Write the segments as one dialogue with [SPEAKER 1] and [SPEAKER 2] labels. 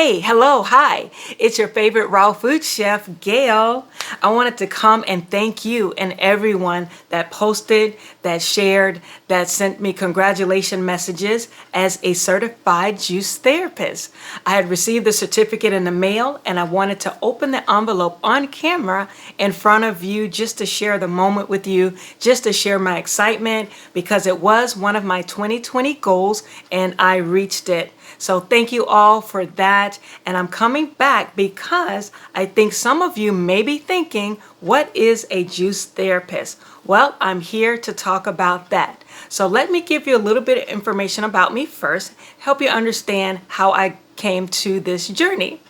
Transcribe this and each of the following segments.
[SPEAKER 1] Hey, hello, hi. It's your favorite raw food chef, Gail. I wanted to come and thank you and everyone that posted, that shared, that sent me congratulation messages as a certified juice therapist. I had received the certificate in the mail and I wanted to open the envelope on camera in front of you just to share the moment with you, just to share my excitement because it was one of my 2020 goals and I reached it. So thank you all for that. And I'm coming back because I think some of you may be thinking, what is a juice therapist? Well, I'm here to talk about that. So let me give you a little bit of information about me first, help you understand how I came to this journey.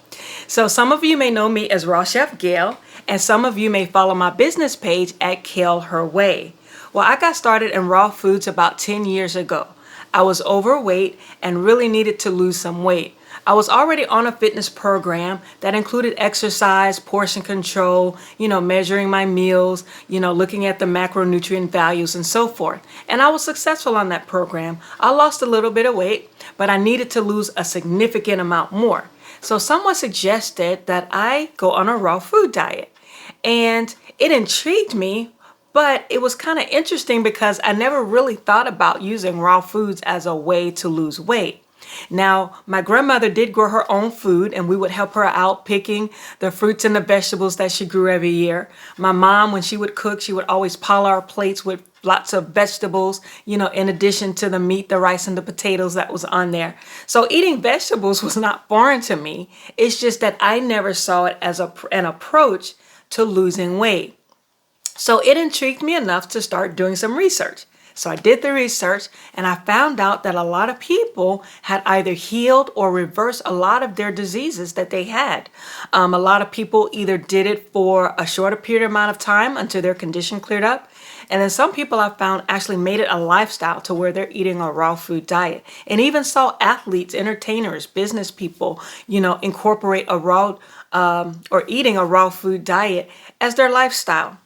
[SPEAKER 1] So some of you may know me as Raw Chef Gail, and some of you may follow my business page at Kale Her Way. Well, I got started in raw foods about 10 years ago. I was overweight and really needed to lose some weight. I was already on a fitness program that included exercise, portion control, measuring my meals, looking at the macronutrient values and so forth. And I was successful on that program. I lost a little bit of weight, but I needed to lose a significant amount more. So someone suggested that I go on a raw food diet. And it intrigued me. But it was kind of interesting because I never really thought about using raw foods as a way to lose weight. Now, my grandmother did grow her own food and we would help her out picking the fruits and the vegetables that she grew every year. My mom, when she would cook, she would always pile our plates with lots of vegetables, in addition to the meat, the rice, and the potatoes that was on there. So eating vegetables was not foreign to me. It's just that I never saw it as an approach to losing weight. So it intrigued me enough to start doing some research. So I did the research and I found out that a lot of people had either healed or reversed a lot of their diseases that they had. A lot of people either did it for a shorter period amount of time until their condition cleared up. And then some people I found actually made it a lifestyle to where they're eating a raw food diet. And even saw athletes, entertainers, business people, incorporate a raw or eating a raw food diet as their lifestyle.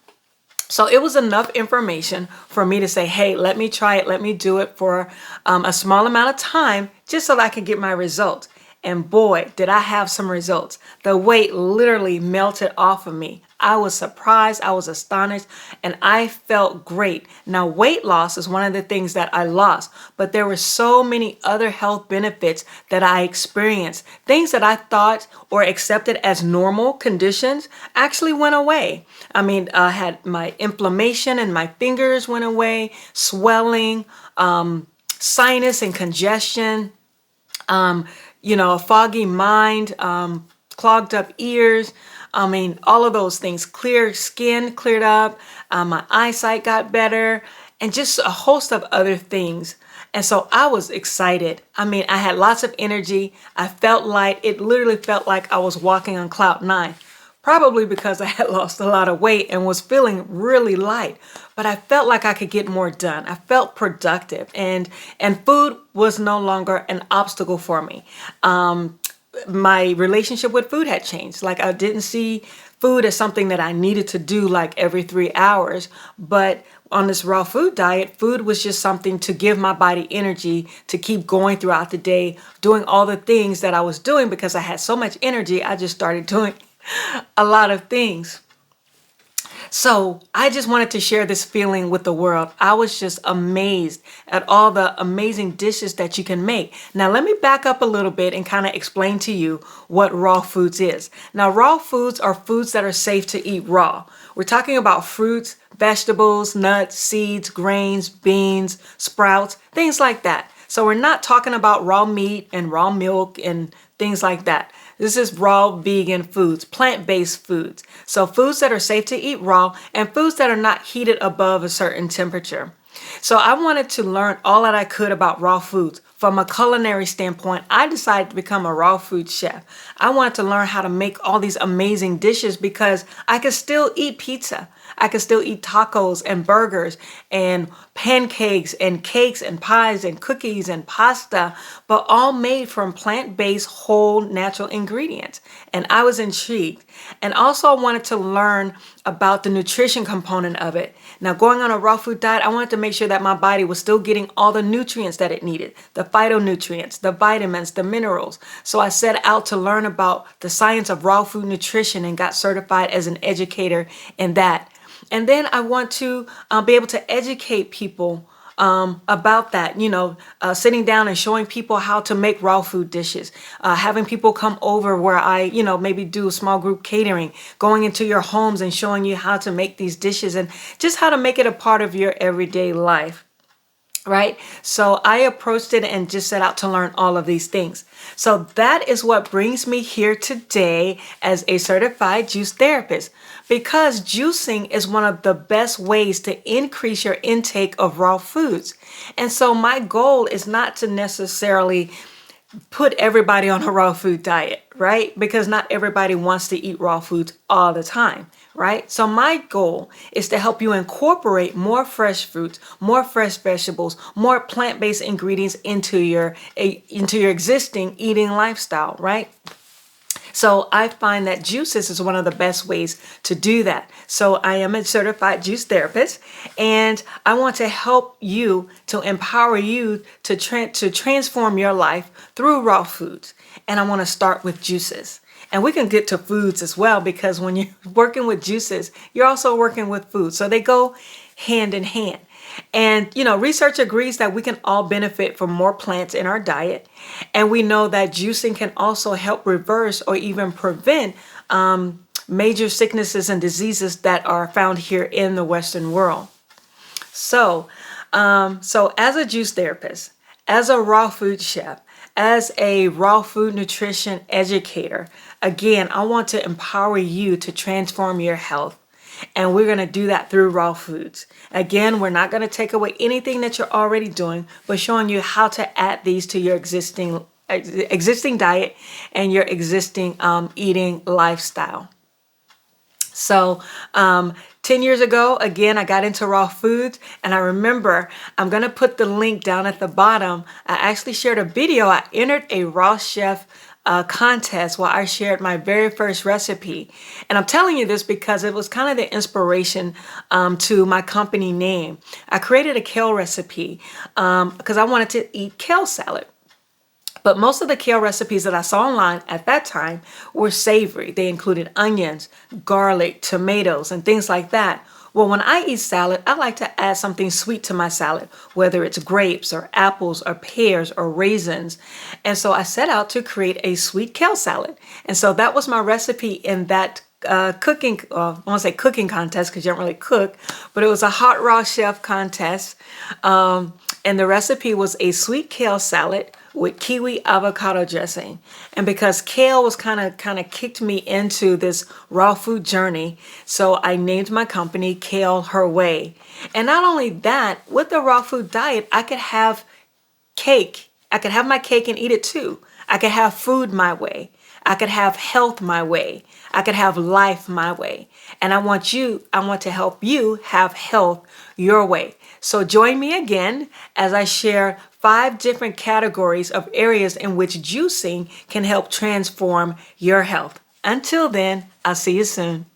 [SPEAKER 1] So it was enough information for me to say, hey, let me try it. Let me do it for a small amount of time just so that I can get my results. And boy, did I have some results. The weight literally melted off of me. I was surprised, I was astonished, and I felt great. Now, weight loss is one of the things that I lost, but there were so many other health benefits that I experienced. Things that I thought or accepted as normal conditions actually went away. I had my inflammation in my fingers went away, swelling, sinus and congestion, a foggy mind, clogged up ears. All of those things. Clear skin cleared up. My eyesight got better, and just a host of other things. And so I was excited. I had lots of energy. I felt light. It literally felt like I was walking on cloud nine. Probably because I had lost a lot of weight and was feeling really light. But I felt like I could get more done. I felt productive, and food was no longer an obstacle for me. My relationship with food had changed. Like, I didn't see food as something that I needed to do like every 3 hours. But on this raw food diet, food was just something to give my body energy to keep going throughout the day, doing all the things that I was doing because I had so much energy. I just started doing a lot of things. So I just wanted to share this feeling with the world. I was just amazed at all the amazing dishes that you can make. Now, let me back up a little bit and kind of explain to you what raw foods is. Now, raw foods are foods that are safe to eat raw. We're talking about fruits, vegetables, nuts, seeds, grains, beans, sprouts, things like that. So we're not talking about raw meat and raw milk and things like that. This is raw vegan foods, plant-based foods. So foods that are safe to eat raw and foods that are not heated above a certain temperature. So I wanted to learn all that I could about raw foods. From a culinary standpoint, I decided to become a raw food chef. I wanted to learn how to make all these amazing dishes because I could still eat pizza. I can still eat tacos and burgers and pancakes and cakes and pies and cookies and pasta, but all made from plant-based whole natural ingredients. And I was intrigued. And also I wanted to learn about the nutrition component of it. Now, going on a raw food diet, I wanted to make sure that my body was still getting all the nutrients that it needed, the phytonutrients, the vitamins, the minerals. So I set out to learn about the science of raw food nutrition and got certified as an educator in that. And then I want to be able to educate people about that, sitting down and showing people how to make raw food dishes, having people come over where I, maybe do small group catering, going into your homes and showing you how to make these dishes and just how to make it a part of your everyday life. Right? So I approached it and just set out to learn all of these things. So that is what brings me here today as a certified juice therapist, because juicing is one of the best ways to increase your intake of raw foods. And so my goal is not to necessarily put everybody on a raw food diet, right? Because not everybody wants to eat raw foods all the time, right? So my goal is to help you incorporate more fresh fruits, more fresh vegetables, more plant-based ingredients into your existing eating lifestyle, right? So I find that juices is one of the best ways to do that. So I am a certified juice therapist, and I want to help you, to empower you to transform your life through raw foods. And I want to start with juices. And we can get to foods as well, because when you're working with juices, you're also working with food. So they go hand in hand. And, research agrees that we can all benefit from more plants in our diet. And we know that juicing can also help reverse or even prevent major sicknesses and diseases that are found here in the Western world. So as a juice therapist, as a raw food chef, as a raw food nutrition educator, again, I want to empower you to transform your health. And we're going to do that through raw foods. Again, we're not going to take away anything that you're already doing, but showing you how to add these to your existing diet and your existing eating lifestyle. So 10 years ago, again, I got into raw foods, and I remember, I'm going to put the link down at the bottom. I actually shared a video. I entered a Raw Chef contest where I shared my very first recipe. And I'm telling you this because it was kind of the inspiration to my company name. I created a kale recipe because I wanted to eat kale salad. But most of the kale recipes that I saw online at that time were savory. They included onions, garlic, tomatoes, and things like that. Well, when I eat salad, I like to add something sweet to my salad, whether it's grapes or apples or pears or raisins. And so I set out to create a sweet kale salad. And so that was my recipe in that cooking, I want to say cooking contest because you don't really cook, but it was a hot raw chef contest. And the recipe was a sweet kale salad with kiwi avocado dressing. And because kale was kind of kicked me into this raw food journey, so I named my company Kale Her Way. And not only that, with the raw food diet, I could have cake. I could have my cake and eat it too. I could have food my way. I could have health my way. I could have life my way. And I want to help you have health your way. So join me again as I share 5 different categories of areas in which juicing can help transform your health. Until then, I'll see you soon.